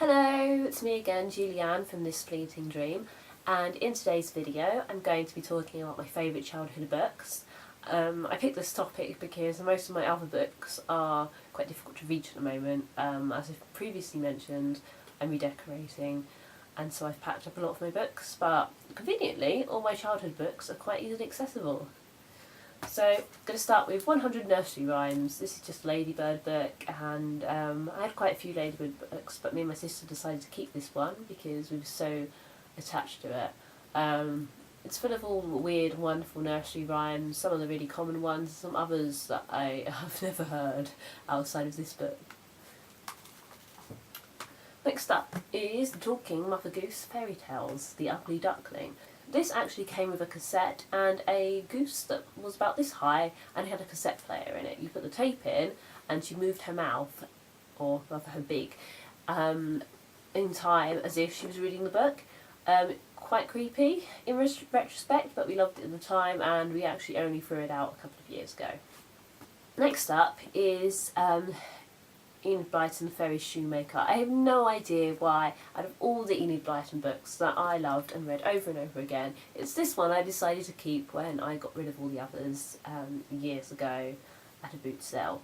Hello, it's me again, Julianne from This Fleeting Dream, and in today's video I'm going to be talking about my favourite childhood books. I picked this topic because most of my other books are quite difficult to reach at the moment. As I've previously mentioned, I'm redecorating, and so I've packed up a lot of my books, but conveniently all my childhood books are quite easily accessible. So I'm going to start with 100 Nursery Rhymes. This is just a Ladybird book, and I had quite a few Ladybird books, but me and my sister decided to keep this one because we were so attached to it. It's full of all weird, wonderful nursery rhymes, some of the really common ones, some others that I have never heard outside of this book. Next up is The Talking Mother Goose Fairy Tales, The Ugly Duckling. This actually came with a cassette and a goose that was about this high and had a cassette player in it. You put the tape in and she moved her mouth, or rather her beak, in time as if she was reading the book. Quite creepy in retrospect, but we loved it at the time and we actually only threw it out a couple of years ago. Next up is Enid Blyton, the Fairy Shoemaker. I have no idea why, out of all the Enid Blyton books that I loved and read over and over again, it's this one I decided to keep when I got rid of all the others years ago at a boot sale.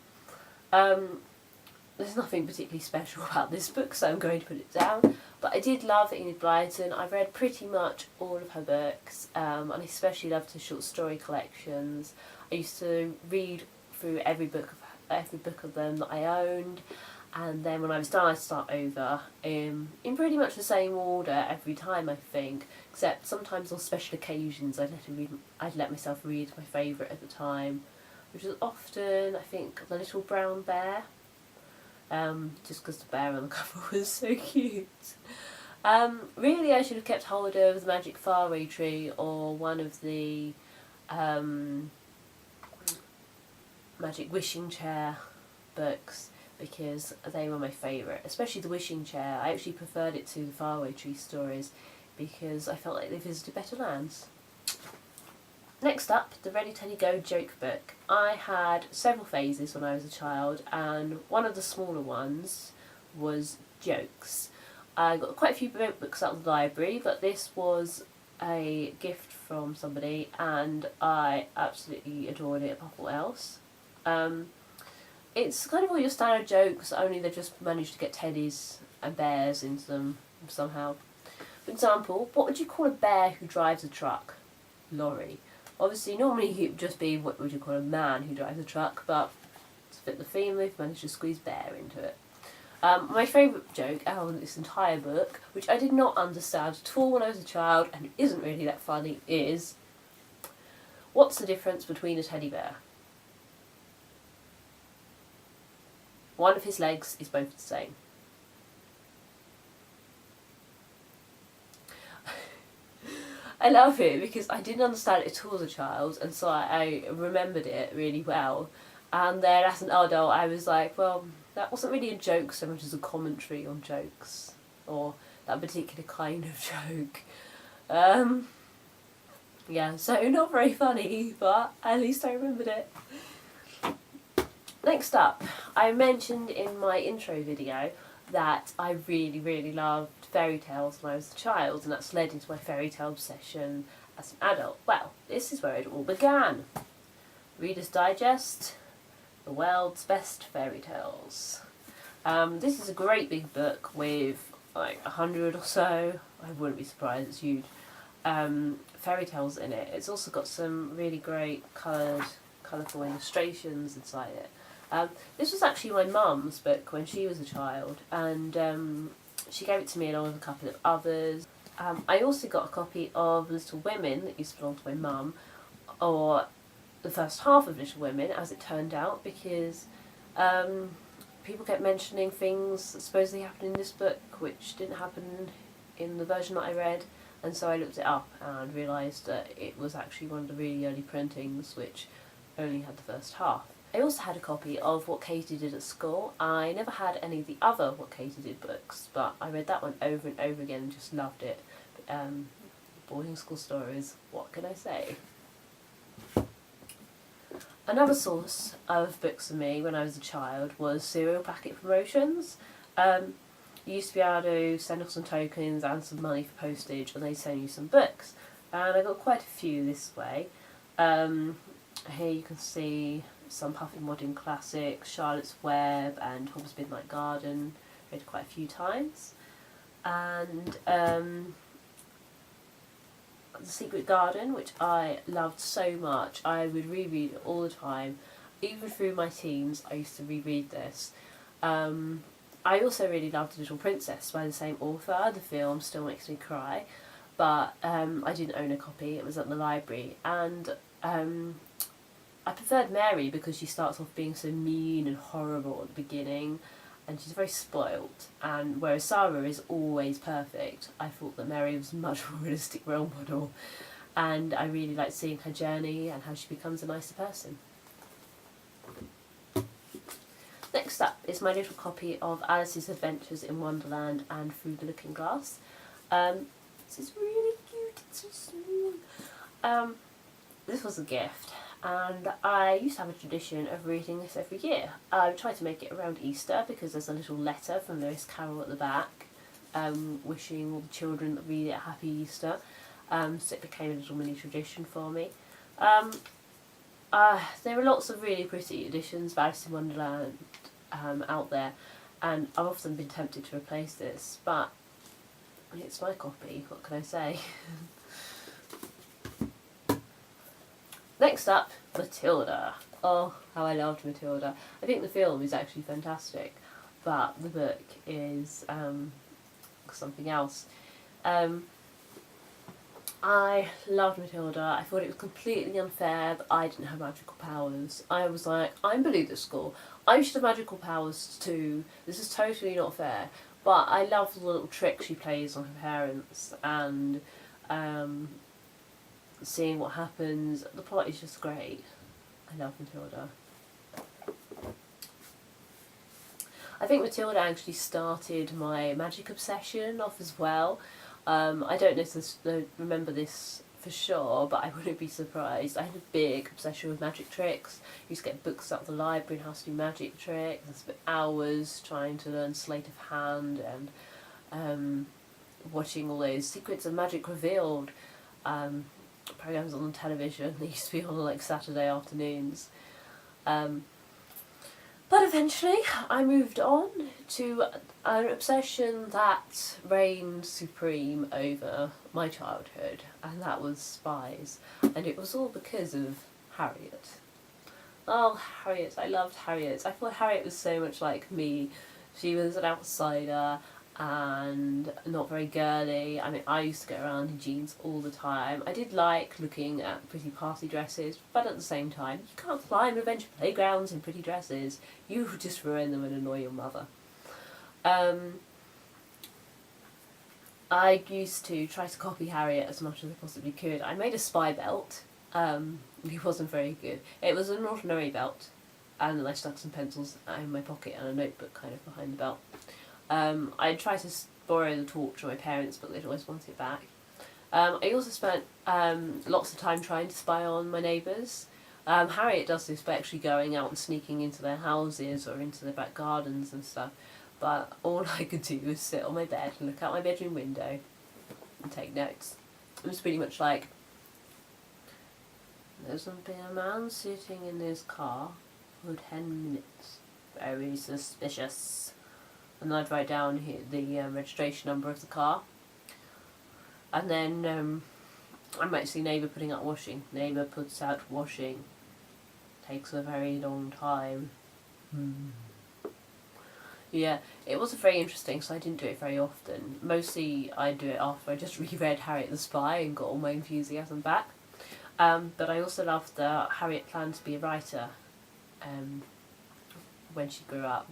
There's nothing particularly special about this book, so I'm going to put it down, but I did love Enid Blyton. I've read pretty much all of her books, and I especially loved her short story collections. I used to read through every book of them that I owned, and then when I was done I'd start over in pretty much the same order every time, I think, except sometimes on special occasions I'd let myself read my favourite at the time, which was often, I think, The Little Brown Bear, just because the bear on the cover was so cute. Really I should have kept hold of The Magic Faraway Tree or one of the Magic Wishing Chair books, because they were my favourite, especially the Wishing Chair. I actually preferred it to the Faraway Tree stories because I felt like they visited better lands. Next up, the Ready Teddy Go joke book. I had several phases when I was a child, and one of the smaller ones was jokes. I got quite a few books out of the library, but this was a gift from somebody and I absolutely adored it above all else. It's kind of all your standard jokes, only they've just managed to get teddies and bears into them somehow. For example, what would you call a bear who drives a truck? Lorry. Obviously, normally it would just be what would you call a man who drives a truck, but to fit the theme, they've managed to squeeze bear into it. My favourite joke out of this entire book, which I did not understand at all when I was a child and isn't really that funny, is: what's the difference between a teddy bear? One of his legs is both the same. I love it because I didn't understand it at all as a child, and so I remembered it really well. And then as an adult I was like, well, that wasn't really a joke so much as a commentary on jokes, or that particular kind of joke. Yeah, so not very funny, but at least I remembered it. Next up, I mentioned in my intro video that I really loved fairy tales when I was a child, and that's led into my fairy tale obsession as an adult. Well, this is where it all began. Reader's Digest, The World's Best Fairy Tales. This is a great big book with like 100 or so, I wouldn't be surprised, it's huge, fairy tales in it. It's also got some really great colourful illustrations inside it. This was actually my mum's book when she was a child, and she gave it to me along with a couple of others. I also got a copy of Little Women that used to belong to my mum, or the first half of Little Women as it turned out, because people kept mentioning things that supposedly happened in this book which didn't happen in the version that I read, and so I looked it up and realised that it was actually one of the really early printings which only had the first half. I also had a copy of What Katie Did at School. I never had any of the other What Katie Did books, but I read that one over and over again and just loved it. Boarding school stories, what can I say? Another source of books for me when I was a child was cereal packet promotions. you used to be able to send off some tokens and some money for postage, and they'd send you some books. And I got quite a few this way. Here you can see some Puffin Modern classics, Charlotte's Web and Hobbs Midnight Garden, read quite a few times. And The Secret Garden, which I loved so much. I would reread it all the time. Even through my teens, I used to reread this. I also really loved Little Princess by the same author. The film still makes me cry, but I didn't own a copy. It was at the library, and I preferred Mary because she starts off being so mean and horrible at the beginning, and she's very spoilt. And whereas Sarah is always perfect, I thought that Mary was a much more realistic role model, and I really liked seeing her journey and how she becomes a nicer person. Next up is my little copy of Alice's Adventures in Wonderland and Through the Looking Glass. This is really cute, it's so small. This was a gift, and I used to have a tradition of reading this every year. I tried to make it around Easter because there's a little letter from Lewis Carroll at the back, wishing all the children that read it a happy Easter, so it became a little mini tradition for me. There are lots of really pretty editions of Alice in Wonderland out there, and I've often been tempted to replace this, but it's my copy, what can I say? Next up, Matilda. Oh, how I loved Matilda. I think the film is actually fantastic, but the book is something else. I loved Matilda. I thought it was completely unfair that I didn't have magical powers. I was like, I'm bullied at school. I should have magical powers too. This is totally not fair. But I love the little trick she plays on her parents, and seeing what happens. The plot is just great. I love Matilda. I think Matilda actually started my magic obsession off as well. I don't remember this for sure, but I wouldn't be surprised. I had a big obsession with magic tricks. I used to get books out of the library and how to do magic tricks. I spent hours trying to learn sleight of hand and watching all those Secrets of Magic Revealed programs on television. They used to be on like Saturday afternoons. But eventually I moved on to an obsession that reigned supreme over my childhood, and that was spies. And it was all because of Harriet. Oh, Harriet. I loved Harriet. I thought Harriet was so much like me. She was an outsider and not very girly. I mean, I used to go around in jeans all the time. I did like looking at pretty party dresses, but at the same time, you can't fly on adventure playgrounds in pretty dresses. You just ruin them and annoy your mother. I used to try to copy Harriet as much as I possibly could. I made a spy belt. It wasn't very good. It was an ordinary belt, and then I stuck some pencils in my pocket and a notebook kind of behind the belt. I tried to borrow the torch from my parents, but they'd always want it back. I also spent lots of time trying to spy on my neighbours. Harriet does this by actually going out and sneaking into their houses or into their back gardens and stuff, but all I could do was sit on my bed and look out my bedroom window and take notes. It was pretty much like, there's been a man sitting in his car for 10 minutes. Very suspicious. And I'd write down the registration number of the car. And then I might see neighbour putting out washing. Neighbour puts out washing. Takes a very long time. Yeah, it wasn't very interesting, so I didn't do it very often. Mostly I'd do it after I just reread Harriet the Spy and got all my enthusiasm back. But I also loved that Harriet planned to be a writer when she grew up.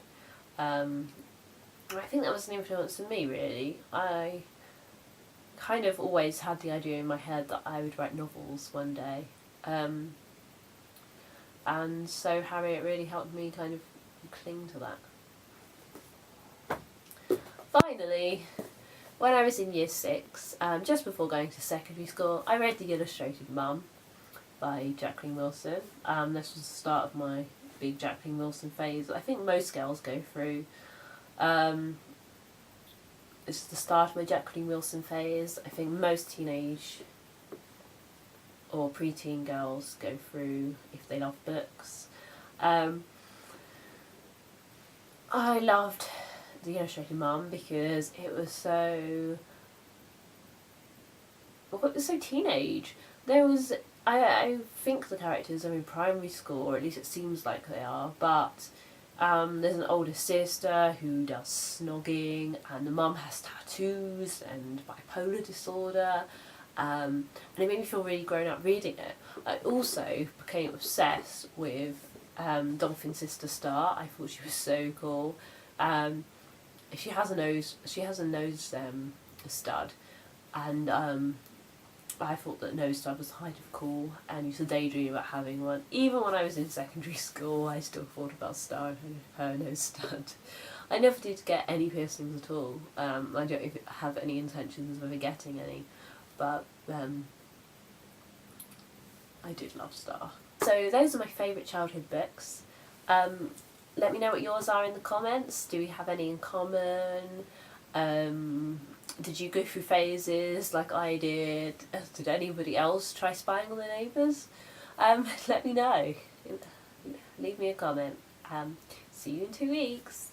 I think that was an influence on me, really. I kind of always had the idea in my head that I would write novels one day. And so Harriet really helped me kind of cling to that. Finally, when I was in year 6, just before going to secondary school, I read The Illustrated Mum by Jacqueline Wilson. This was the start of my big Jacqueline Wilson phase. I think most girls go through. this is the start of my Jacqueline Wilson phase. I think most teenage or preteen girls go through if they love books. I loved The Illustrated Mum because it was so teenage. There was, I think the characters are in primary school, or at least it seems like they are, but there's an older sister who does snogging, and the mum has tattoos and bipolar disorder, and it made me feel really grown up reading it. I also became obsessed with Dolphin Sister Star. I thought she was so cool. She has a nose stud, and I thought that nose stud was kind of cool, and used to daydream about having one. Even when I was in secondary school, I still thought about Star and her nose stud. I never did get any piercings at all. I don't even have any intentions of ever getting any, but I did love Star. So those are my favourite childhood books. Let me know what yours are in the comments. Do we have any in common? Did you go through phases like I did? Did anybody else try spying on the neighbours? Let me know. Leave me a comment. See you in 2 weeks.